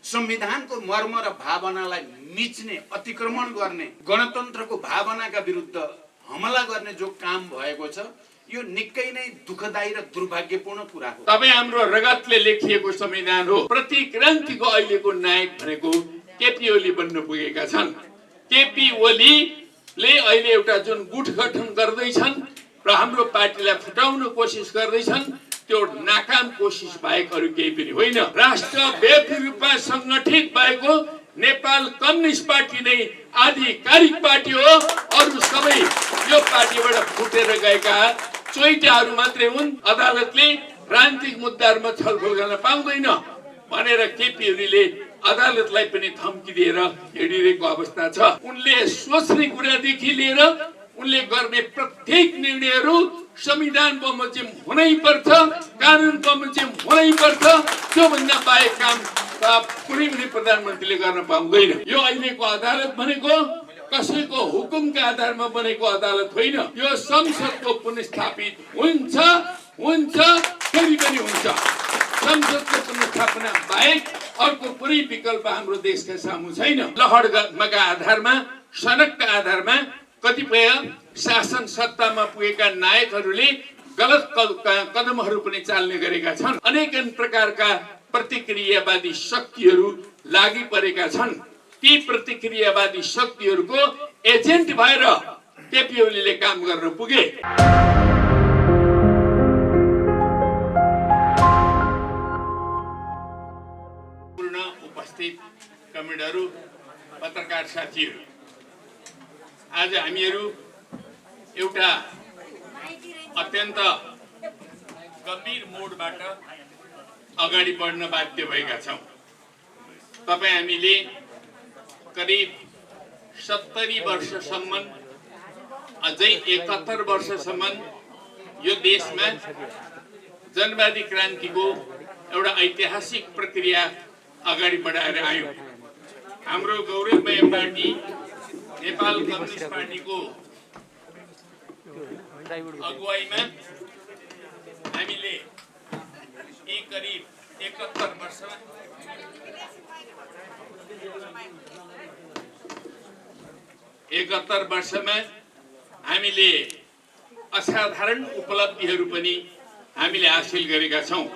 संविधानको मर्म र भावनालाई मिच्ने, अतिक्रमण गर्ने, गणतन्त्रको भावनाका विरुद्ध हमला गर्ने जो काम भएको छ यो निकै नै दुःखदायी र दुर्भाग्यपूर्ण कुरा हो। तपाईँ हाम्रो रगतले लेखिएको संविधान हो। प्रतिक्रान्तिको अहिलेको नायक भनेको केपी ओली बन्न पुगेका छन्। केपी ओलीले अहिले एउटा जुन गुट गठन गर्दैछन् र हाम्रो पार्टीलाई फुटाउन कोसिस गर्दैछन्, त्यो नाकाम कोसिस बाहेक अरू केही पनि होइन। राष्ट्रव्यापी रूपमा संगठित भएको नेपाल कम्युनिस्ट पार्टी नै आधिकारिक पार्टी हो। अरू सबै यो पार्टीबाट फुटेर गएका चोइटाहरू मात्रै हुन्। अदालतले राजनीतिक मुद्दाहरूमा छलफल गर्न पाउँदैन भनेर केपी ओलीले अदालतलाई पनि धम्की दिएर हिँडिरहेको अवस्था छ। उनले सोच्ने कुरादेखि लिएर उनले गर्ने प्रत्येक निर्णयहरू संविधान बमोजिम हुनै पर्छ, कानुन बमोजिम हुनै पर्छ। त्योभन्दा बाहेक काम कुनै पनि प्रधानमन्त्रीले गर्न पाउँदैन। यो अहिलेको अदालत भनेको कसैको हुकुमका आधारमा बनेको अदालत होइन। यो संसदको पुनर्स्थापित हुन्छ फेरि पनि हुन्छ। संसदको पुनर्स्थापना बाहेक अर्को कुनै विकल्प हाम्रो देशका सामु छैन। लहरमा आधारमा, सनकका आधारमा कतिपय शासन सत्तामा पुगेका नायकहरूले गलत कदमहरू पनि चाल्ने गरेका छन्। अनेक प्रकारका प्रतिक्रियावादी शक्तिहरू लागि परेका छन्। ती प्रतिक्रियावादी शक्तिहरूको एजेन्ट भएर केपी ओलीले काम गर्न पुगे। पूर्ण उपस्थित कमेडहरू, पत्रकार साथीहरू, आज हामीहरू एउटा अत्यन्त गम्भीर मोडबाट अगाडि बढ्न बाध्य भएका छौँ। तपाईँ हामीले करिब 70 वर्षसम्म, अझै 71 वर्षसम्म यो देशमा जनवादी क्रान्तिको एउटा ऐतिहासिक प्रक्रिया अगाडि बढाएर आयौँ। हाम्रो गौरवमय पार्टी नेपाल कम्युनिस्ट पार्टीको अगुवाईमा हामीले यी करिब 71 वर्षमा हामीले असाधारण उपलब्धिहरू पनि हामीले हासिल गरेका छौँ।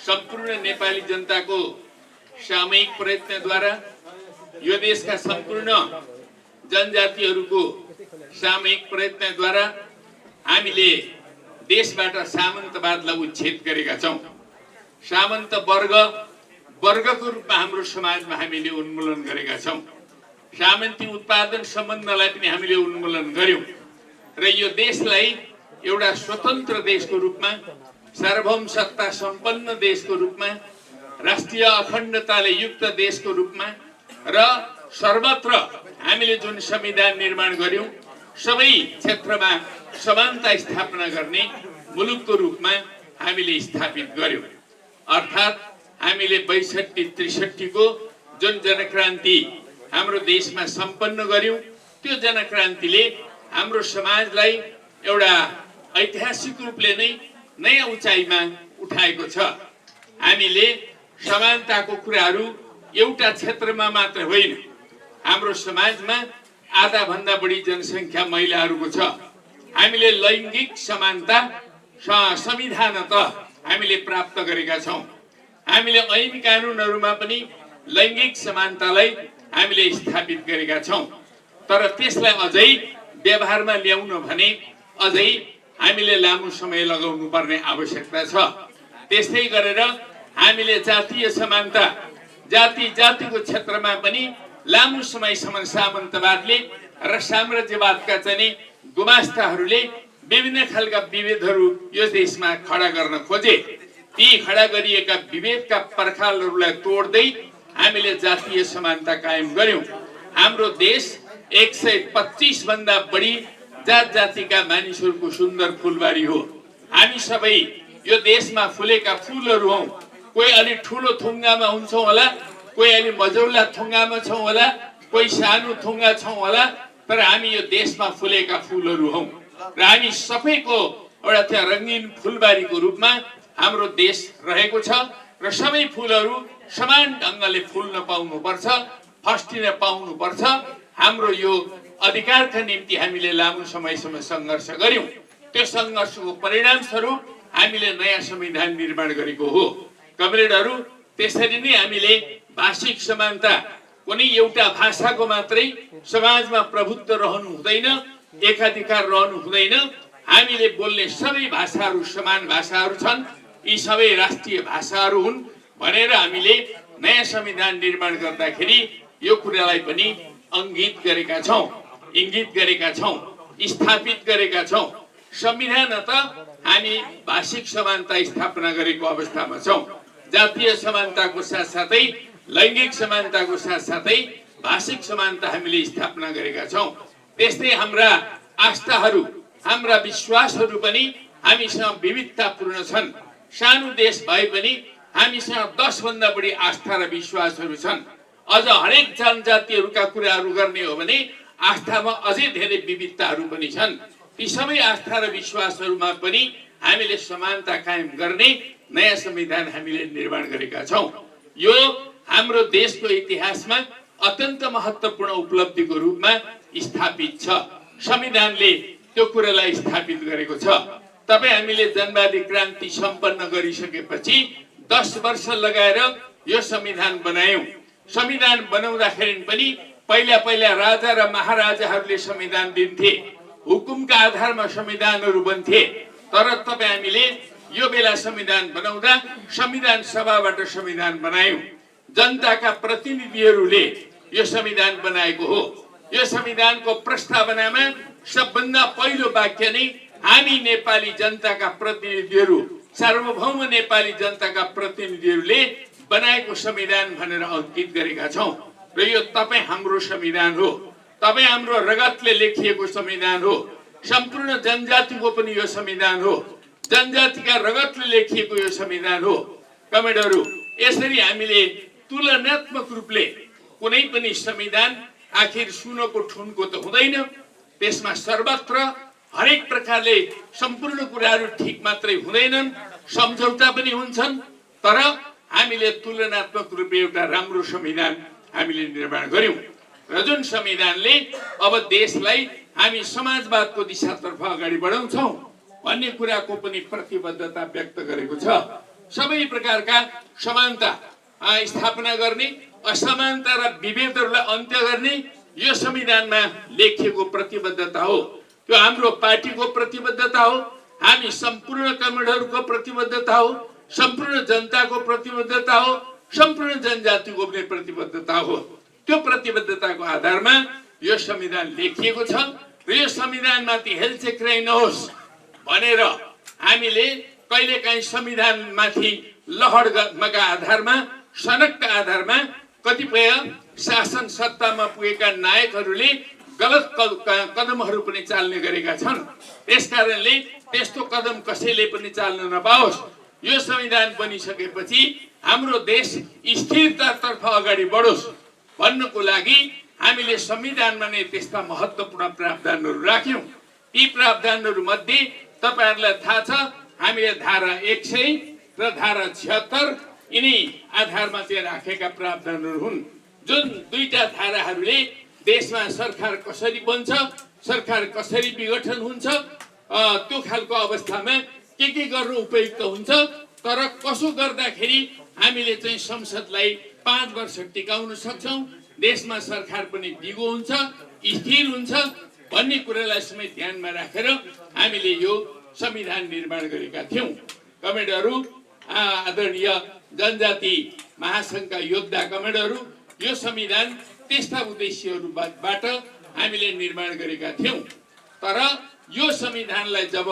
सम्पूर्ण नेपाली जनताको सामूहिक प्रयत्नद्वारा, यो देशका सम्पूर्ण जनजातिहरूको सामूहिक प्रयत्नद्वारा हामीले देशबाट सामन्तवादलाई उच्छेद गरेका छौँ। सामन्त वर्गको रूपमा हाम्रो समाजमा हामीले उन्मूलन गरेका छौँ। सामन्ती उत्पादन सम्बन्धलाई पनि हामीले उन्मूलन गर्यौँ र यो देशलाई एउटा स्वतन्त्र देशको रूपमा, सार्वभौम सत्ता सम्पन्न देशको रूपमा, राष्ट्रिय अखण्डताले युक्त देशको रूपमा र सर्वत्र हामीले जुन संविधान निर्माण गर्यौं, सबै क्षेत्रमा समानता स्थापना गर्ने मुलुकको रूपमा हामीले स्थापित गर्यौं। अर्थात् हामीले 62-63 को जुन जनक्रान्ति हाम्रो देशमा सम्पन्न गर्यौं, त्यो जनक्रान्तिले हाम्रो समाजलाई एउटा ऐतिहासिक रूपले नै नयाँ उचाइमा उठाएको छ। हामीले समानताको कुराहरू एउटा क्षेत्रमा मात्र होइन, हाम्रो समाजमा आधा भन्दा बढी जनसङ्ख्या महिलाहरूको छ। हामीले लैङ्गिक समानता संविधानत हामीले प्राप्त गरेका छौं। हामीले ऐन कानुनहरूमा पनि लैङ्गिक समानतालाई हामीले स्थापित गरेका छौं। तर त्यसलाई अझै व्यवहारमा ल्याउन भने अझै हामीले लामो समय लगाउनु पर्ने आवश्यकता छ। त्यस्तै गरेर हामीले जातीय समानता, जातिको क्षेत्रमा पनि लामो समयसम्म सामन्तवादले र साम्राज्यवादका चाहिँ गुमास्ताहरूले विभिन्न खालका विभेदहरू यो देशमा खडा गर्न खोजे। ती खडा गरिएका विभेदका पर्खालहरूलाई तोड्दै हामीले जातीय समानता कायम गर्यौं। हाम्रो देश 125 भन्दा बढी जात जातिका मानिसहरूको सुन्दर फुलबारी हो। हामी सबै यो देशमा फुलेका फुलहरू हौं। कोही अलि ठुलो थुङ्गामा हुन्छौं होला, कोही अलि मझौला थुङ्गामा छौं होला, कोही सानो थुङ्गा छौं होला, तर हामी यो देशमा फुलेका फुलहरू हौं र हामी सबैको एउटा त्यहाँ रङ्गीन फुलबारीको रूपमा हाम्रो देश रहेको छ र सबै फुलहरू समान ढङ्गले फुल्न पाउनुपर्छ, फस्टिन पाउनुपर्छ। हाम्रो यो अधिकारका निम्ति हामीले लामो समयसम्म सङ्घर्ष गर्यौं। त्यो सङ्घर्षको परिणाम स्वरूप हामीले नयाँ संविधान निर्माण गरेको हो। कमरेडहरू, त्यसरी नै हामीले भाषिक समानता, कुनै एउटा भाषाको मात्रै समाजमा प्रभुत्व रहनु हुँदैन, एकाधिकार रहनु हुँदैन। हामीले बोल्ने सबै भाषाहरू समान भाषाहरू छन्, यी सबै राष्ट्रिय भाषाहरू हुन् भनेर हामीले नयाँ संविधान निर्माण गर्दाखेरि यो कुरालाई पनि अङ्गित गरेका छौँ, इङ्गित गरेका छौँ, स्थापित गरेका छौँ। संविधान त हामी भाषिक समानता स्थापना गरेको अवस्थामा छौँ। जातीय समानताको साथसाथै लैङ्गिक समानताको साथसाथै भाषिक समानता हामीले स्थापना गरेका छौँ। त्यस्तै हाम्रा आस्थाहरू, हाम्रा विश्वासहरू पनि हामीसँग विविधतापूर्ण छन्। सानो देश भए पनि हामीसँग 10 भन्दा बढी आस्था र विश्वासहरू छन्। अझ हरेक जनजातिहरूका कुराहरू गर्ने हो भने आस्थामा अझै धेरै विविधताहरू पनि छन्। ती सबै आस्था र विश्वासहरूमा पनि हामीले समानता कायम गर्ने नयाँ संविधान हामीले निर्माण गरेका छौँ। यो हाम्रो देशको इतिहासमा अत्यन्त महत्त्वपूर्ण उपलब्धिको रूपमा स्थापित छ। संविधानले त्यो कुरालाई स्थापित गरेको छ। तपाईँ हामीले जनवादी क्रान्ति सम्पन्न गरिसकेपछि 10 वर्ष लगाएर यो संविधान बनायौँ। संविधान बनाउँदाखेरि पनि पहिला राजा र महाराजाहरूले संविधान दिन्थे, हुकुमका आधारमा संविधानहरू बन्थे। तर तपाईँ हामीले यो बेला संविधान बनाउँदा संविधान सभाबाट संविधान बनायौँ। जनताका प्रतिनिधिहरूले यो संविधान बनाएको हो। यो संविधानको प्रस्तावनामा सबभन्दा पहिलो वाक्य नै हामी नेपाली जनताका प्रतिनिधिहरू, सार्वभौम नेपाली जनताका प्रतिनिधिहरूले बनाएको संविधान भनेर अङ्कित गरेका छौँ। र यो तपाईँ हाम्रो संविधान हो, तपाईँ हाम्रो रगतले लेखिएको संविधान हो। सम्पूर्ण जनजातिको पनि यो संविधान हो, जनजातिका रगतले लेखिएको यो संविधान हो। कमेडहरू, यसरी हामीले तुलनात्मक रूपले कुनै पनि संविधान आखिर सुनको ठुनको त हुँदैन, त्यसमा सर्वत्र हरेक प्रकारले सम्पूर्ण कुराहरू ठिक मात्रै हुँदैनन्, सम्झौता पनि हुन्छन्। तर हामीले तुलनात्मक रूपले एउटा राम्रो संविधान हामीले निर्माण गर्यौं र जुन संविधानले अब देशलाई हामी समाजवादको दिशातर्फ अगाडि बढाउँछौँ भन्ने कुराको पनि प्रतिबद्धता व्यक्त गरेको छ। सबै प्रकारका समानता स्थापना गर्ने, असमानता र विभेदहरूलाई अन्त्य गर्ने यो संविधानमा लेखिएको प्रतिबद्धता हो। त्यो हाम्रो पार्टीको प्रतिबद्धता हो, हामी सम्पूर्ण कम्युनिटीहरूको प्रतिबद्धता हो, सम्पूर्ण जनताको प्रतिबद्धता हो, सम्पूर्ण जनजातिको पनि प्रतिबद्धता हो। त्यो प्रतिबद्धताको आधारमा यो संविधान लेखिएको छ र यो संविधानमाथि हेलचेक्राइ नहोस् भनेर हामीले कहिलेकाहीँ संविधानमाथि लहरका आधारमा, सनकका आधारमा कतिपय शासन सत्तामा पुगेका नायकहरूले गलत कदमहरू पनि चाल्ने गरेका छन्। त्यसकारणले त्यस्तो कदम कसैले पनि चाल्न नपाओस्। यो संविधान बनिसकेपछि हाम्रो देश स्थिरतातर्फ अगाडि बढोस् भन्नको लागि हामीले संविधानमा नै त्यस्ता महत्त्वपूर्ण प्रावधानहरू राख्यौँ। ती प्रावधानहरू मध्ये तपाईहरुलाई थाहा छ, हामीले धारा 100 र धारा 76 यिनी आधारमा चाहिँ राखेका प्रावधानहरू हुन्। जुन दुईटा धाराहरूले देशमा सरकार कसरी बन्छ, सरकार कसरी विघटन हुन्छ, त्यो खालको अवस्थामा के गर्नु उपयुक्त हुन्छ, तर कसो गर्दाखेरि हामीले चाहिँ संसदलाई 5 वर्ष टिकाउन सक्छौं, देशमा सरकार पनि दिगो हुन्छ, स्थिर हुन्छ भन्ने कुरालाई समेत ध्यानमा राखेर हामीले यो संविधान निर्माण गरेका थियौं। कमेडहरू, आदरणीय जनजाति महासंघका योद्धा कमेडहरू, यो संविधान त्यस्ता उद्देश्यहरूबाट हामीले निर्माण गरेका थियौं। तर यो संविधानलाई जब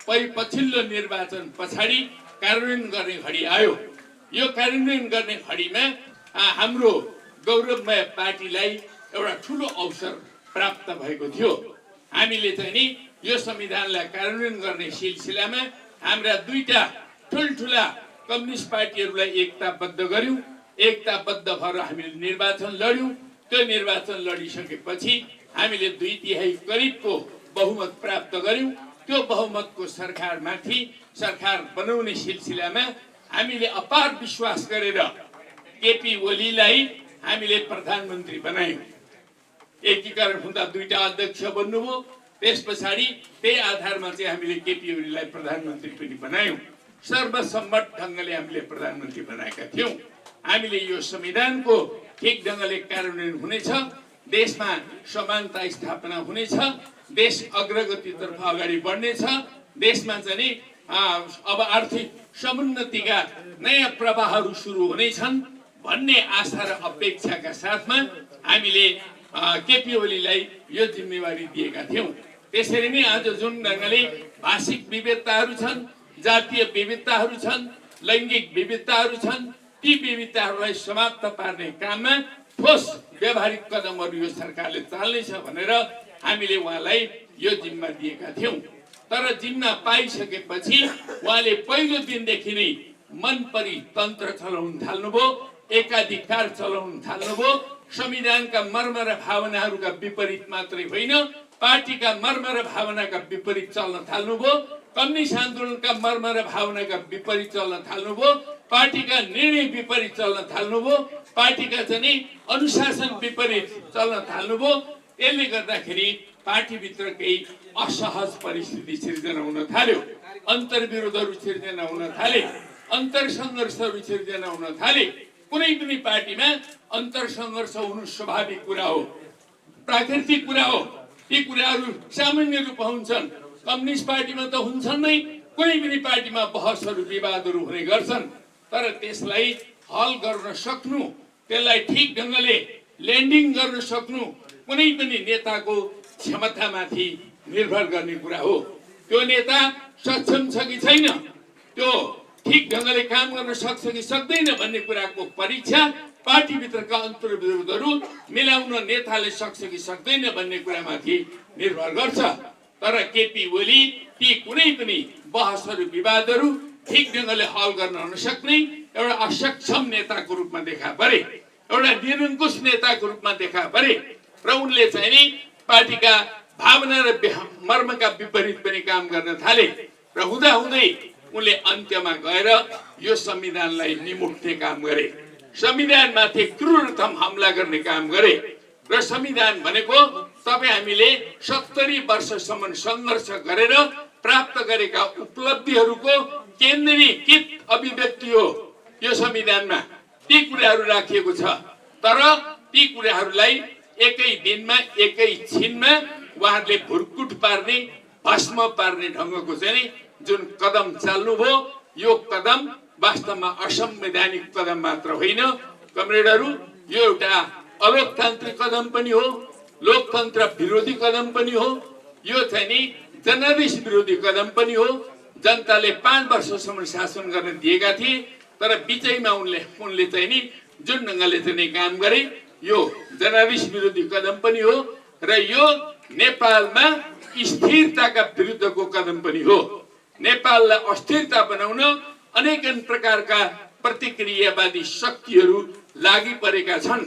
पछिल्लो निर्वाचन पछाडि कार्यान्वयन गर्ने घडी आयो, यो कार्यान्वयन गर्ने घडीमा हाम्रो गौरवमय पार्टीलाई एउटा ठूलो अवसर प्राप्त भएको थियो। हामीले चाहिँ नि यो संविधानलाई कार्यान्वयन गर्ने सिलसिलामा हाम्रा दुईटा ठुल्ठुला कम्युनिस्ट पार्टीहरूलाई एकताबद्ध गर्यौं। एकताबद्ध भएर हामीले निर्वाचन लड्यौं। त्यो निर्वाचन लडिसकेपछि हामीले 2/3 करिबको बहुमत प्राप्त गर्यौं। त्यो बहुमतको सरकारमाथि सरकार बनाउने सिलसिलामा हामीले अपार विश्वास गरेर केपी ओलीलाई हामीले प्रधानमन्त्री बनायौँ। एकीकरण हुँदा दुईटा अध्यक्ष बन्नुभयो, त्यस पछाडि त्यही आधारमा चाहिँ हामीले केपी ओलीलाई प्रधानमन्त्री पनि बनायौँ। सर्वसम्मत ढङ्गले हामीले प्रधानमन्त्री बनाएका थियौँ। हामीले यो संविधानको ठिक ढङ्गले कार्यान्वयन हुनेछ, देशमा समानता स्थापना हुनेछ, देश अग्रगतितर्फ अगाडि बढ्नेछ, देशमा चाहिँ अब आर्थिक समुन्नतिका नयाँ प्रवाहहरू सुरु हुनेछन् भन्ने आशा र अपेक्षाका साथमा हामीले केपी ओलीलाई यो जिम्मेवारी दिएका थियौँ। त्यसरी नै आज जुन ढङ्गले भाषिक विविधताहरू छन्, जातीय विविधताहरू छन्, लैङ्गिक विविधताहरू छन्, ती विविधताहरूलाई समाप्त पार्ने काममा ठोस व्यावहारिक कदमहरू यो सरकारले चाल्नेछ भनेर हामीले उहाँलाई यो जिम्मा दिएका थियौँ। तर जिम्मा पाइसकेपछि उहाँले पहिलो दिनदेखि नै मन परी तन्त्र चलाउन थाल्नुभयो, एकाधिकार चलाउन थाल्नुभयो। संविधानका मर्म र भावनाहरूका विपरीत मात्रै होइन, पार्टीका मर्म र भावनाका विपरीत चल्न थाल्नुभयो, कम्युनिस्ट आन्दोलनका मर्म र भावनाका विपरीत चल्न थाल्नुभयो, पार्टीका निर्णय विपरीत चल्न थाल्नुभयो, पार्टीका चाहिँ अनुशासन विपरीत चल्न थाल्नुभयो। यसले गर्दाखेरि पार्टीभित्र केही असहज परिस्थिति सिर्जना हुन थाल्यो, अन्तर्विरोधहरू सिर्जना हुन थाले, अन्तरसङ्घर्षहरू सिर्जना हुन थाले। कुनै पनि पार्टीमा अन्तरसङ्घर्ष हुनु स्वाभाविक कुरा हो, प्राकृतिक कुरा हो। ती कुराहरू सामान्य रूपमा हुन्छन्। कम्युनिस्ट पार्टीमा त हुन्छन् नै, कुनै पनि पार्टीमा बहसहरू विवादहरू हुने गर्छन्। तर त्यसलाई हल गर्न सक्नु, त्यसलाई ठिक ढङ्गले ल्यान्डिङ गर्न सक्नु कुनै पनि नेताको क्षमतामाथि निर्भर गर्ने कुरा हो। त्यो नेता सक्षम छ कि छैन, त्यो ठिक ढङ्गले काम गर्न सक्छ कि सक्दैन भन्ने कुराको परीक्षा पार्टीभित्रका अन्तर्विरोधहरू मिलाउन नेताले सक्छ कि सक्दैन भन्ने कुरामाथि निर्भर गर्छ। तर केपी ओली ती कुनै पनि बहसहरू विवादहरू ठिक ढङ्गले हल गर्न नसक्ने एउटा असक्षम नेताको रूपमा देखा परे, एउटा निरङ्कुश नेताको रूपमा देखा परे र उनले चाहिँ नि पार्टीका भावना र मर्मका विपरीत पनि काम गर्न थाले र हुँदाहुँदै उनले अन्त्यमा गएर यो संविधानलाई निमुट्ने काम गरे, संविधानमाथि क्रूरतम हमला गर्ने काम गरे। र संविधान भनेको तपाईँ हामीले 70 वर्षसम्म सङ्घर्ष गरेर प्राप्त गरेका उपलब्धिहरूको केन्द्रीकृत अभिव्यक्ति हो। यो संविधानमा ती कुराहरू राखिएको छ, तर ती कुराहरूलाई एकै दिनमा एकै छिनमा उहाँहरूले भुर्कुट पार्ने, भस्म पार्ने ढङ्गको चाहिँ जुन कदम चाल्नुभयो, यो कदम वास्तवमा असंवैधानिक कदम मात्र होइन कमरेडहरू, यो एउटा अलोकतान्त्रिक कदम पनि हो, लोकतन्त्र विरोधी कदम पनि हो, यो चाहिँ नि जनादेश विरोधी कदम पनि हो। जनताले 5 वर्षसम्म शासन गर्न दिएका थिए, तर बिचैमा उनले चाहिँ नि जुन ढङ्गले चाहिँ काम गरे, यो जनादेश विरोधी कदम पनि हो र यो नेपालमा स्थिरताका विरुद्धको कदम पनि हो। नेपाललाई अस्थिरता बनाउन अनेकन प्रकारका प्रतिक्रियावादी शक्तिहरू लागि परेका छन्।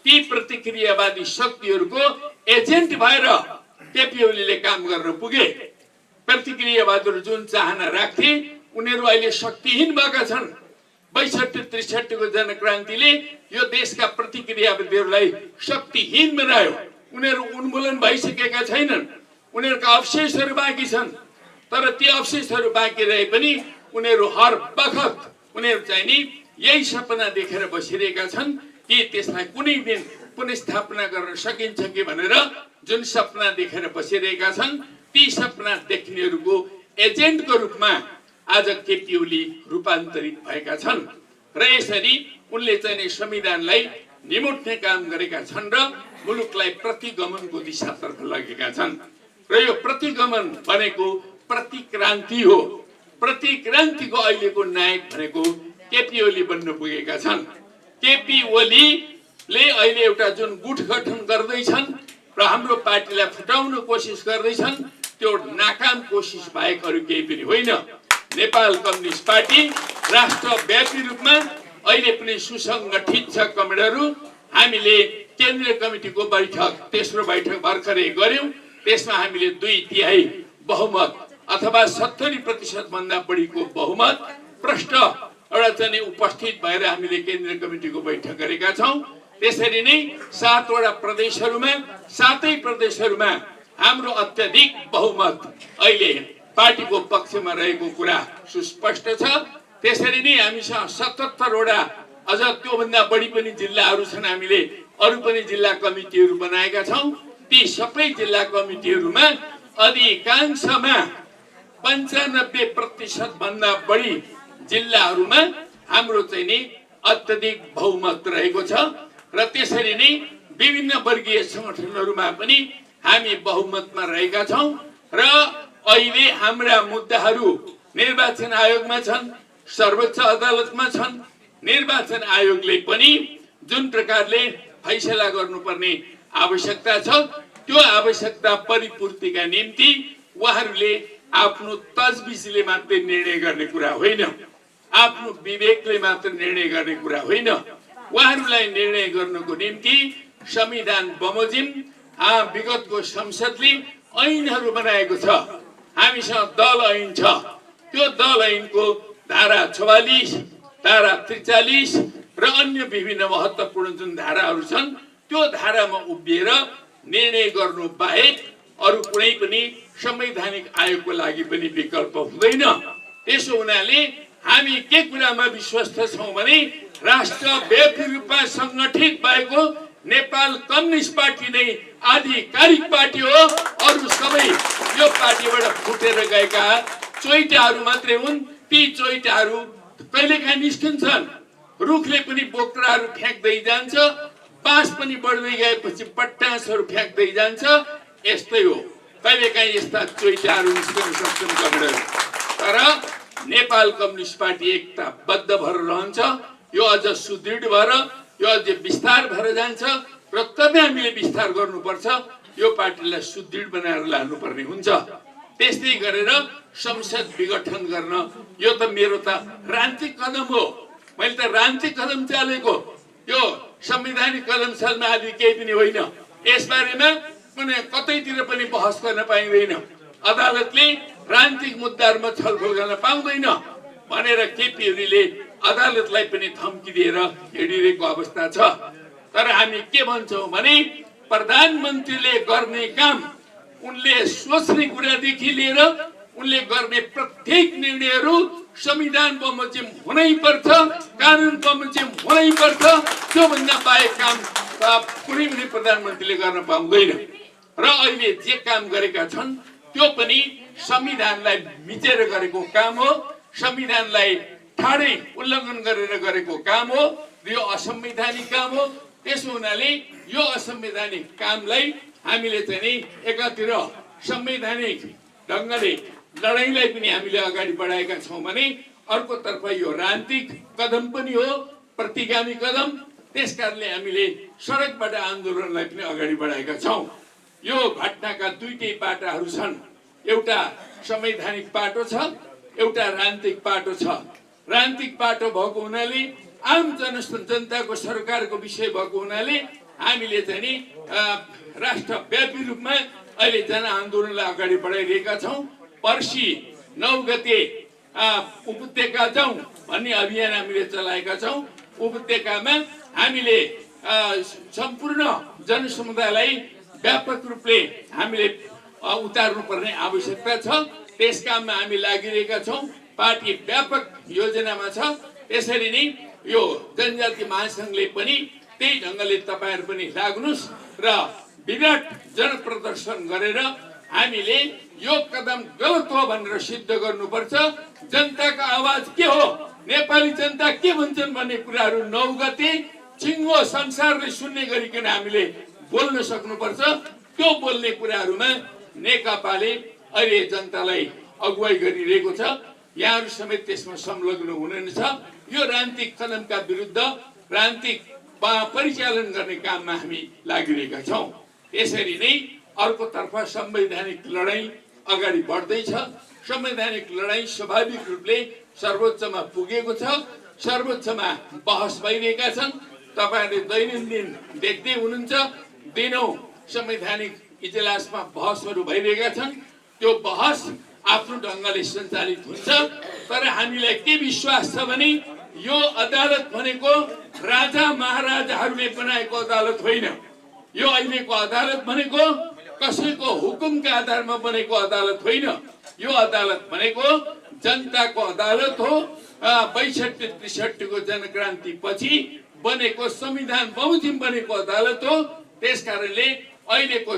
ती प्रतिक्रियावादी शक्तिहरूको एजेन्ट भएर केपी ओलीले काम गर्न पुगे। प्रतिक्रियावादीहरू जुन चाहना राख्थे उनीहरू अहिले शक्तिहीन भएका छन्। 62-63 को जनक्रान्तिले यो देशका प्रतिक्रियावादीहरूलाई शक्तिहीन बनायो। उनीहरू उन्मूलन भइसकेका छैनन्, उनीहरूका अवशेषहरू बाँकी छन्। तर ती अवशेषहरू बाँकी रहे पनि उनीहरू हर बखत उनीहरू चाहिँ नि यही सपना देखेर बसिरहेका छन् कि त्यसलाई कुनै दिन पुनर्स्थापना गर्न सकिन्छ कि भनेर जुन सपना देखेर बसिरहेका छन्, ती सपना देख्नेहरूको एजेन्टको रूपमा आज केपी ओली रूपान्तरित भएका छन् र यसरी उनले चाहिँ संविधानलाई निमुट्ने काम गरेका छन् र मुलुकलाई प्रतिगमनको दिशातर्फ लगेका छन्। र यो प्रतिगमन भनेको प्रतिक्रान्ति हो। प्रतिक्रान्तिको अहिलेको नायक भनेको केपी ओली बन्न पुगेका छन्। केपी ओलीले अहिले एउटा जुन गुट गठन गर्दैछन् र हाम्रो पार्टीलाई फुटाउन कोसिस गर्दैछन्, त्यो नाकाम कोसिस बाहेक अरू केही पनि होइन। नेपाल कम्युनिस्ट पार्टी राष्ट्रव्यापी रूपमा अहिले पनि सुसङ्गठित छ कमरेडहरू। हामीले केन्द्रीय कमिटीको बैठक, तेस्रो बैठक भर्खरै गर्यौं। त्यसमा हामीले 2/3 बहुमत अथवा 70% भन्दा बढीको बहुमत, प्रष्ट एउटा चाहिँ उपस्थित भएर हामीले केन्द्रीय कमिटीको बैठक गरेका छौँ। त्यसरी नै 7 वटा प्रदेशहरूमा 7 प्रदेशहरूमा हाम्रो अत्यधिक बहुमत अहिले पार्टीको पक्षमा रहेको कुरा सुस्पष्ट छ। त्यसरी नै हामीसँग 77 वटा अझ त्योभन्दा बढी पनि जिल्लाहरू छन्। हामीले अरू पनि जिल्ला कमिटीहरू बनाएका छौँ। ती सबै जिल्ला कमिटीहरूमा अधिकांशमा 95% भन्दा बढी जिल्लाहरूमा हाम्रो चाहिँ नि अत्यधिक बहुमत रहेको छ र त्यसरी नै विभिन्न वर्गीय संगठनहरूमा पनि हामी बहुमतमा रहेका छौँ र अहिले हाम्रा मुद्दाहरू निर्वाचन आयोगमा छन्, सर्वोच्च अदालतमा छन्। निर्वाचन आयोगले पनि जुन प्रकारले फैसला गर्नुपर्ने आवश्यकता छ त्यो आवश्यकता परिपूर्तिका निम्ति उहाँहरूले आफ्नो तजबिजले मात्रै निर्णय गर्ने कुरा होइन, आफ्नो विवेकले मात्र निर्णय गर्ने कुरा होइन। उहाँहरूलाई निर्णय गर्नको निम्ति संविधान बमोजिम विगतको संसदले ऐनहरू बनाएको छ। हामीसँग दल ऐन छ। त्यो दल ऐनको धारा 44, धारा 43 र अन्य विभिन्न महत्त्वपूर्ण जुन धाराहरू छन् त्यो धारामा उभिएर निर्णय गर्नु बाहेक अरू कुनै पनि संवैधानिक आयोगको लागि पनि विकल्प हुँदैन। त्यसो हुनाले हामी के कुरामा विश्वस्त छौँ भने राष्ट्रव्यापी रूपमा सङ्गठित भएको नेपाल कम्युनिस्ट पार्टी नै आधिकारिक पार्टी हो। अरू सबै यो पार्टीबाट फुटेर गएका चोइटाहरू मात्रै हुन्। ती चोइटाहरू कहिलेकाहीँ निस्किन्छन्। रुखले पनि बोक्राहरू फ्याँक्दै जान्छ, बाँस पनि बढ्दै गएपछि पट्टासहरू फ्याँक्दै जान्छ। यस्तै हो, कहिलेकाहीँ यस्ता चोइटाहरू निस्कन सक्छन् कमरेडहरू। तर नेपाल कम्युनिस्ट पार्टी एकताबद्ध भएर रहन्छ। यो अझ सुदृढ भएर यो अझ विस्तार भएर जान्छ र तबै हामीले विस्तार गर्नुपर्छ। यो पार्टीलाई सुदृढ बनाएर लानुपर्ने हुन्छ। त्यस्तै गरेर संसद विघटन गर्न यो त मेरो त राजनीतिक कदम हो। मैले त राजनीतिक कदम चालेको, यो संवैधानिक कदम चाल्न आदि केही पनि होइन। यसबारेमा कुनै कतैतिर पनि बहस गर्न पाइँदैन। अदालतले राजनीतिक मुद्दाहरूमा छलफल गर्न पाउँदैन भनेर केपी ओलीले अदालतलाई पनि धम्की दिएर हिँडिरहेको अवस्था छ। तर हामी के भन्छौँ भने प्रधानमन्त्रीले गर्ने काम, उनले सोच्ने कुरादेखि लिएर उनले गर्ने प्रत्येक निर्णयहरू संविधान बमोजिम हुनै पर्छ, कानुन बमोजिम हुनै पर्छ। त्योभन्दा बाहेक काम कुनै पनि प्रधानमन्त्रीले गर्न पाउँदैन। र अहिले जे काम गरेका छन् त्यो पनि संविधानलाई मिचेर गरेको काम हो, संविधानलाई ठाडै उल्लङ्घन गरेर गरेको काम हो। यो असंवैधानिक काम हो। त्यसो हुनाले यो असंवैधानिक कामलाई हामीले चाहिँ नि एकातिर संवैधानिक ढङ्गले लडाइँलाई पनि हामीले अगाडि बढाएका छौँ भने अर्कोतर्फ यो राजनीतिक कदम पनि हो, प्रतिगामी कदम। त्यसकारणले हामीले सडकबाट आन्दोलनलाई पनि अगाडि बढाएका छौँ। यो घटनाका दुईटै पाटाहरू छन्। एउटा संवैधानिक पाटो छ, एउटा राजनीतिक पाटो छ। राजनीतिक पाटो भएको हुनाले आम जनताको सरकारको विषय भएको हुनाले हामीले चाहिँ नि राष्ट्रव्यापी रूपमा अहिले जनआन्दोलनलाई अगाडि बढाइरहेका छौँ। पर्सि 9 गते उपत्यका जाउँ भन्ने अभियान हामीले चलाएका छौँ। उपत्यकामा हामीले सम्पूर्ण जनसमुदायलाई व्यापक रूपले हामीले उतार्नुपर्ने आवश्यकता छ। त्यस काममा हामी लागिरहेका छौँ। पार्टी व्यापक योजनामा छ। त्यसरी नै यो जनजाति महासङ्घले पनि त्यही ढङ्गले तपाईँहरू पनि लाग्नुहोस् र विराट जनप्रदर्शन गरेर हामीले यो कदम गलत हो भनेर सिद्ध गर्नुपर्छ। जनताको आवाज के हो, नेपाली जनता के भन्छन् भन्ने कुराहरू 9 गते चिङ्गो संसारले सुन्ने गरिकन हामीले बोल्न सक्नुपर्छ। त्यो बोल्ने कुराहरूमा नेकपाले अहिले जनतालाई अगुवाई गरिरहेको छ। यहाँहरू समेत त्यसमा संलग्न हुनुहुन्छ। यो राजनीतिक कदमका विरुद्ध राजनीतिक परिचालन गर्ने काममा हामी लागिरहेका छौँ। यसरी नै अर्कोतर्फ संवैधानिक लडाइँ अगाडि बढ्दैछ। संवैधानिक लडाइँ स्वाभाविक रूपले सर्वोच्चमा पुगेको छ। सर्वोच्चमा बहस भइरहेका छन्। तपाईँहरूले दैनन्दिन देख्दै हुनुहुन्छ। दिनौँ संवैधानिक इजलासमा बहसहरू भइरहेका छन्। त्यो बहस आफ्नो ढङ्गले सञ्चालित हुन्छ। तर हामीलाई के विश्वास छ भने यो अदालत भनेको राजा महाराजाहरूले बनाएको अदालत होइन। यो अहिलेको अदालत भनेको कसैको हुकुमका आधारमा बनेको अदालत होइन। यो अदालत भनेको जनताको अदालत हो। 62-63 को जनक्रान्ति पछि बनेको संविधान बमोजिम बनेको अदालत हो। त्यसकारणले अहिलेको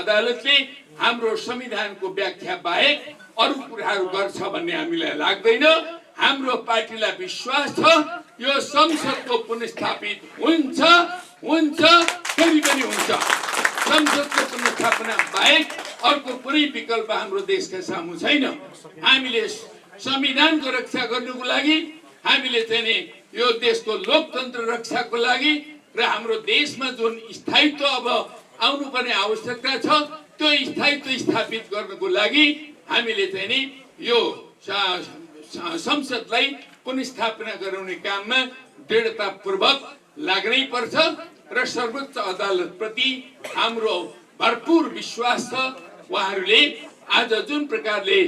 अदालतले हाम्रो संविधानको व्याख्या बाहेक अरू कुराहरू गर्छ भन्ने हामीलाई लाग्दैन। हाम्रो पार्टीलाई विश्वास छ यो संसदको पुनर्स्थापित हुन्छ फेरि पनि हुन्छ। संसदको पुनर्स्थापना बाहेक अर्को कुनै विकल्प हाम्रो देशका सामु छैन। हामीले संविधानको रक्षा गर्नुको लागि, हामीले चाहिँ यो देशको लोकतन्त्र रक्षाको लागि र हाम्रो देशमा जुन स्थायित्व अब आउनुपर्ने आवश्यकता छ त्यो स्थायित्व स्थापित गर्नको लागि हामीले चाहिँ नि यो संसदलाई पुनर्स्थापना गराउने काममा दृढतापूर्वक लाग्नै पर्छ र सर्वोच्च अदालत प्रति हाम्रो भरपूर विश्वास छ। उहाँहरूले आज जुन प्रकारले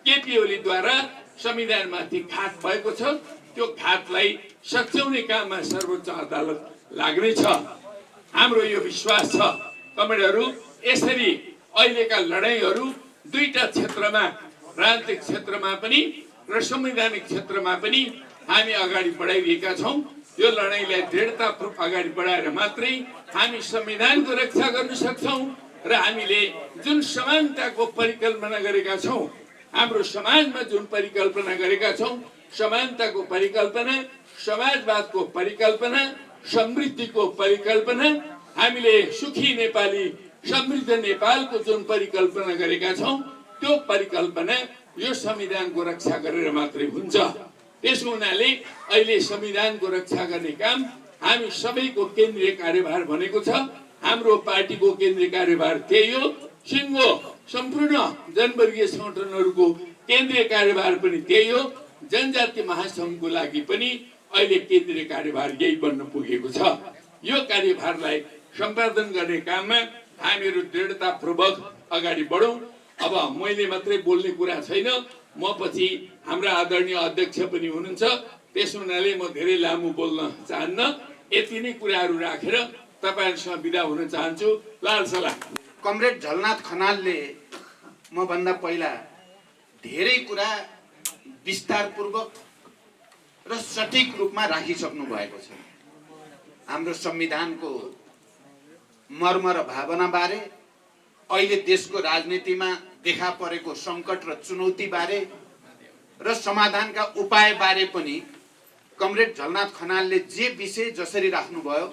केपी ओलीद्वारा संविधानमाथि घात भएको छ त्यो घातलाई सच्याउने काममा सर्वोच्च अदालत लाग्नेछ, हाम्रो यो विश्वास छ। कमरेडहरू, यसरी अहिलेका लडाइँहरू दुईटा क्षेत्रमा, राजनीतिक क्षेत्रमा पनि र संवैधानिक क्षेत्रमा पनि हामी अगाडि बढाइरहेका छौँ। यो लडाइँलाई दृढतापूर्वक अगाडि बढाएर मात्रै हामी संविधानको रक्षा गर्न सक्छौँ र हामीले जुन समानताको परिकल्पना गरेका छौँ, हाम्रो समाजमा जुन परिकल्पना गरेका छौँ, समानताको परिकल्पना, समाजवादको परिकल्पना, समृद्धिको परिकल्पना, हामीले सुखी नेपाली समृद्ध नेपालको जुन परिकल्पना गरेका छौँ त्यो परिकल्पना यो संविधानको रक्षा गरेर मात्रै हुन्छ। त्यसो हुनाले अहिले संविधानको रक्षा गर्ने काम हामी सबैको केन्द्रीय कार्यभार भनेको छ। हाम्रो पार्टीको केन्द्रीय कार्यभार त्यही हो। सिङ्गो सम्पूर्ण जनवर्गीय सङ्गठनहरूको केन्द्रीय कार्यभार पनि त्यही हो। जनजाति महासङ्घको लागि पनि अहिले केन्द्रीय कार्यभार यही बन्न पुगेको छ। यो कार्यभारलाई सम्पादन गर्ने काममा हामीहरू दृढतापूर्वक अगाडि बढौँ। अब मैले मात्रै बोल्ने कुरा छैन, म पछि हाम्रा आदरणीय अध्यक्ष पनि हुनुहुन्छ। त्यसो हुनाले म धेरै लामो बोल्न चाहन्न। यति नै कुराहरू राखेर तपाईँहरूसँग बिदा हुन चाहन्छु। लाल सलाम। कमरेड झलनाथ खनालले म भन्दा पहिला धेरै कुरा विस्तारपूर्वक र सठिक रूपमा राखिसक्नु भएको छ। हाम्रो संविधानको मर्म र भावना बारे, अहिले देशको राजनीतिमा देखा परेको सङ्कट र चुनौती बारे र समाधानका उपाय बारे पनि कमरेड झलनाथ खनालले जे विषय जसरी राख्नुभयो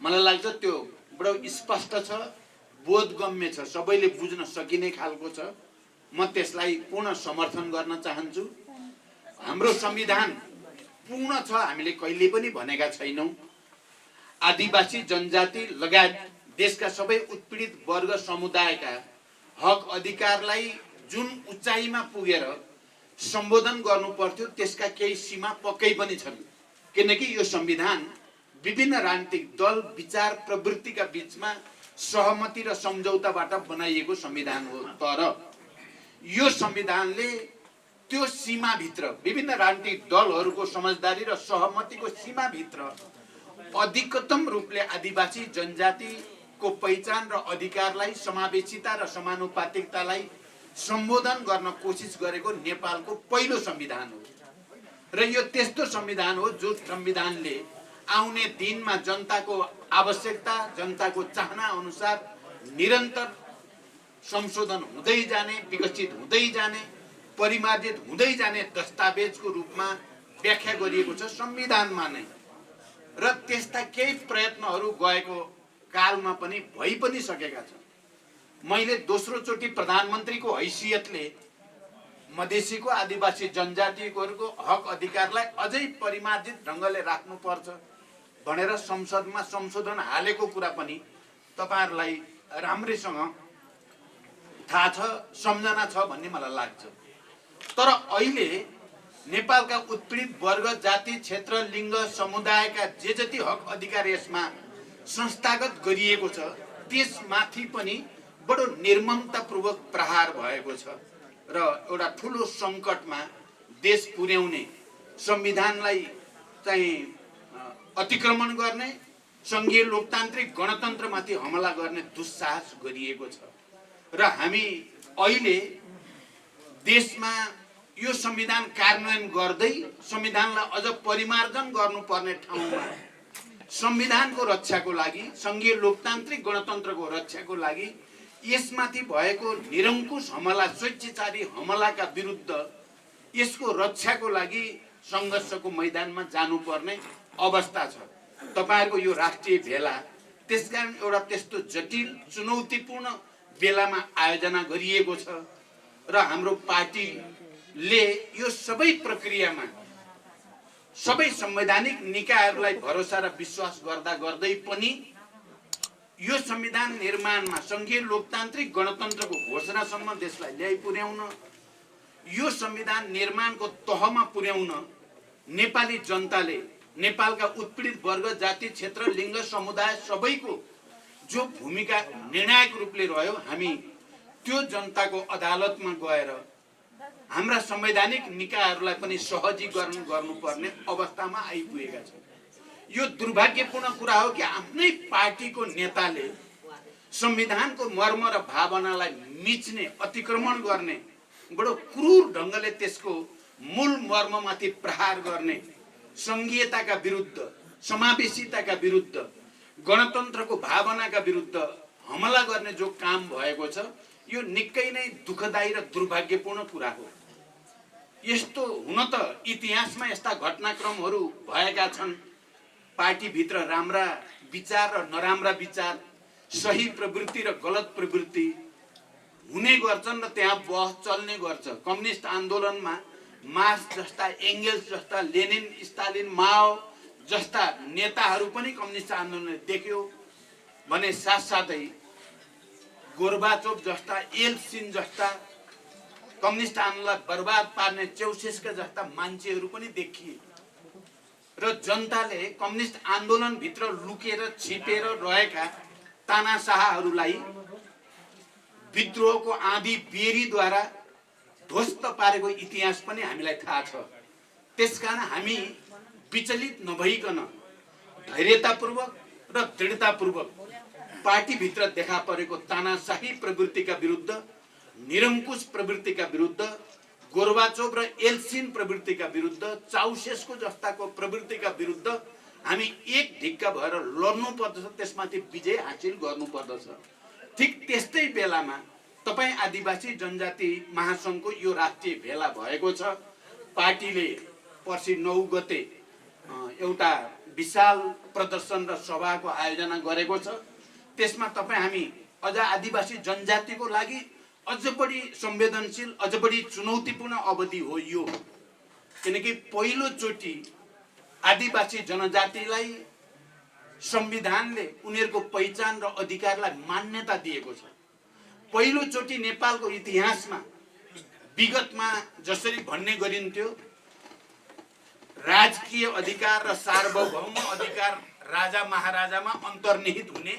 मलाई लाग्छ त्यो बडो स्पष्ट छ, बोधगम्य छ, सबैले बुझ्न सकिने खालको छ। म त्यसलाई पूर्ण समर्थन गर्न चाहन्छु। हाम्रो संविधान पूर्ण छ, हामीले कहिले पनि भनेका छैनौँ। आदिवासी जनजाति लगायत देशका सबै उत्पीडित वर्ग समुदायका हक अधिकारलाई जुन उचाइमा पुगेर सम्बोधन गर्नु पर्थ्यो त्यसका केही सीमा पक्कै पनि छन्। किनकि यो संविधान विभिन्न राजनीतिक दल, विचार, प्रवृत्तिका बीचमा सहमति र सम्झौताबाट बनाइएको संविधान हो। तर यो संविधानले त्यो सीमाभित्र, विभिन्न राजनीतिक दलहरूको समझदारी र सहमतिको सीमाभित्र अधिकतम रूपले आदिवासी जनजातिको पहिचान र अधिकारलाई, समावेशिता र समानुपातिकतालाई सम्बोधन गर्न कोसिस गरेको नेपालको पहिलो संविधान हो। र यो त्यस्तो संविधान हो जो संविधानले आउने दिनमा जनताको आवश्यकता, जनताको चाहना अनुसार निरन्तर संशोधन हुँदै जाने, विकसित हुँदै जाने, परिमार्जित हुँदै जाने दस्तावेजको रूपमा व्याख्या गरिएको छ संविधानमा नै। र त्यस्ता केही प्रयत्नहरू गएको कालमा पनि भइ पनि सकेका छन्। मैले दोस्रो चोटि प्रधानमन्त्रीको हैसियतले मधेसीको, आदिवासी जनजातिहरूको हक अधिकारलाई अझै परिमार्जित ढङ्गले राख्नुपर्छ भनेर संसदमा संशोधन हालेको कुरा पनि तपाईहरुलाई राम्रैसँग थाहा छ, सम्झना छ भन्ने मलाई लाग्छ। तर अहिले नेपालका उत्पीडित वर्ग, जाति, क्षेत्र, लिङ्ग, समुदायका जे जति हक अधिकार यसमा संस्थागत गरिएको छ त्यसमाथि पनि बडो निर्ममतापूर्वक प्रहार भएको छ र एउटा ठुलो सङ्कटमा देश पुर्याउने संविधानलाई चाहिँ अतिक्रमण गर्ने, संघीय लोकतान्त्रिक गणतन्त्रमाथि हमला गर्ने दुस्साहस गरिएको छ र हामी अहिले देशमा यो संविधान कार्यान्वयन गर्दै संविधानलाई अझ परिमार्जन गर्नुपर्ने ठाउँमा संविधानको रक्षाको लागि, संघीय लोकतान्त्रिक गणतन्त्रको रक्षाको लागि यसमाथि भएको निरङ्कुश हमला, स्वेच्छाचारी हमलाका विरुद्ध यसको रक्षाको लागि सङ्घर्षको मैदानमा जानुपर्ने अवस्था छ। तपाईहरुको यो राष्ट्रिय भेला त्यसकारण एउटा त्यस्तो जटिल चुनौतीपूर्ण बेलामा आयोजना गरिएको छ र हाम्रो पार्टीले यो सबै प्रक्रियामा सबै संवैधानिक निकायहरूलाई भरोसा र विश्वास गर्दा गर्दै पनि यो संविधान निर्माणमा संघीय लोकतान्त्रिक गणतन्त्रको घोषणासम्म देशलाई ल्याइ पुर्याउन, यो संविधान निर्माणको तहमा पुर्याउन नेपाली जनताले, नेपालका उत्पीडित वर्ग, जाति, क्षेत्र, लिङ्ग, समुदाय सबैको जो भूमिका निर्णायक रूपले रह्यो, हामी त्यो जनताको अदालतमा गएर हाम्रा संवैधानिक निकायहरूलाई पनि सहजीकरण गर्नुपर्ने अवस्थामा आइपुगेका छौँ। यो दुर्भाग्यपूर्ण कुरा हो कि आफ्नै पार्टीको नेताले संविधानको मर्म र भावनालाई मिच्ने, अतिक्रमण गर्ने, बडो क्रूर ढङ्गले त्यसको मूल मर्ममाथि प्रहार गर्ने, संघीयताका विरुद्ध, समावेशिताका विरुद्ध, गणतन्त्रको भावनाका विरुद्ध हमला गर्ने जो काम भएको छ यो निकै नै दुःखदायी र दुर्भाग्यपूर्ण कुरा हो। यस्तो हुन त इतिहासमा यस्ता घटनाक्रमहरू भएका छन्। पार्टीभित्र राम्रा विचार र नराम्रा विचार, सही प्रवृत्ति र गलत प्रवृत्ति हुने गर्छन् र त्यहाँ बहस चल्ने गर्छ। कम्युनिस्ट आन्दोलनमा मार्क्स जस्ता, एङ्गेल्स जस्ता, लेनिन, स्टालिन, माओ जस्ता नेताहरू पनि कम्युनिस्ट आन्दोलनले देख्यो भने साथसाथै गोर्बाचोभ जस्ता, येल्सिन जस्ता कम्युनिस्ट आन्दोलनलाई बर्बाद पार्ने चेउसेस्का जस्ता मान्छेहरू पनि देखिए र जनताले कम्युनिस्ट आन्दोलनभित्र लुकेर छिपेर रहेका तानाशाहहरूलाई विद्रोहको आँधी बेरीद्वारा ध्वस्त पारेको इतिहास पनि हामीलाई थाहा छ। त्यसकारण हामी विचलित नभइकन धैर्यतापूर्वक र दृढतापूर्वक पार्टीभित्र देखा परेको तानाशाही प्रवृत्तिका विरुद्ध, निरङ्कुश प्रवृत्तिका विरुद्ध, गोर्बाचोभ र येल्सिन प्रवृत्तिका विरुद्ध, चाउसेस्को जस्ताको प्रवृत्तिका विरुद्ध हामी एक ढिक्का भएर लड्नु पर्दछ, त्यसमाथि विजय हासिल गर्नुपर्दछ। ठिक त्यस्तै बेलामा तपाईँ आदिवासी जनजाति महासङ्घको यो राष्ट्रिय भेला भएको छ। पार्टीले पर्सि 9 गते एउटा विशाल प्रदर्शन र सभाको आयोजना गरेको छ। त्यसमा तपाईँ हामी अझ आदिवासी जनजातिको लागि अझ बढी संवेदनशील, अझ बढी चुनौतीपूर्ण अवधि हो यो। किनकि पहिलोचोटि आदिवासी जनजातिलाई संविधानले उनीहरूको पहिचान र अधिकारलाई मान्यता दिएको छ। पहिलोचोटि नेपालको इतिहासमा, विगतमा जसरी भन्ने गरिन्थ्यो राजकीय अधिकार र सार्वभौम अधिकार राजा महाराजामा अन्तर्निहित हुने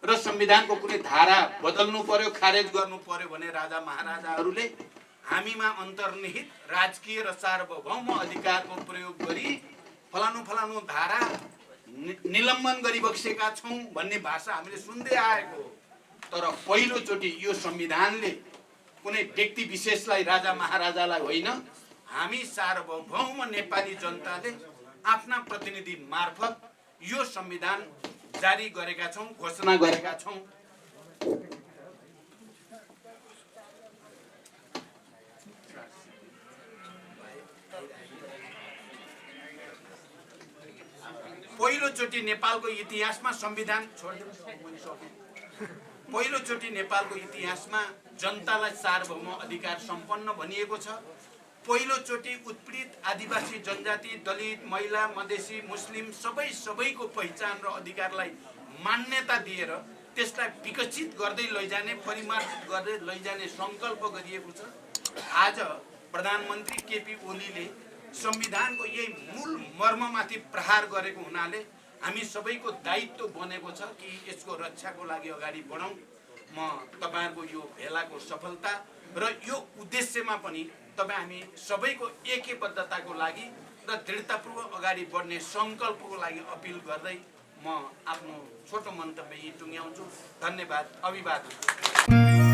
र संविधानको कुनै धारा बदल्नु पर्यो, खारेज गर्नु पर्यो भने राजा महाराजाहरूले हामीमा अन्तर्निहित राजकीय र सार्वभौम अधिकारको प्रयोग गरी फलानु फलानु धारा निलम्बन गरिबक्सेका छौँ भन्ने भाषा हामीले सुन्दै आएको हो। तर पहिलोचोटि यो संविधानले कुनै व्यक्ति विशेषलाई, राजा महाराजालाई होइन, हामी सार्वभौम नेपाली जनताले आफ्ना प्रतिनिधि मार्फत यो संविधान जारी गरेका छौँ, घोषणा गरेका छौँ। पहिलोचोटि नेपालको इतिहासमा संविधान पहिलोचोटि नेपालको इतिहासमा जनतालाई सार्वभौम अधिकार सम्पन्न भनिएको छ। पहिलोचोटि उत्पीडित आदिवासी जनजाति, दलित, महिला, मधेसी, मुस्लिम सबैको पहिचान र अधिकारलाई मान्यता दिएर त्यसलाई विकसित गर्दै लैजाने, परिमार्जित गर्दै लैजाने सङ्कल्प गरिएको छ। आज प्रधानमन्त्री केपी ओलीले संविधानको यही मूल मर्ममाथि प्रहार गरेको हुनाले हामी सबैको दायित्व बनेको छ कि यसको रक्षाको लागि अगाडि बढौँ। म तपाईहरुको यो भेलाको सफलता र यो उद्देश्यमा पनि तपाईँ हामी सबैको एकबद्धताको लागि र दृढतापूर्वक अगाडि बढ्ने सङ्कल्पको लागि अपिल गर्दै म आफ्नो छोटो मन्तव्य यही टुङ्ग्याउँछु। धन्यवाद। अभिवादन।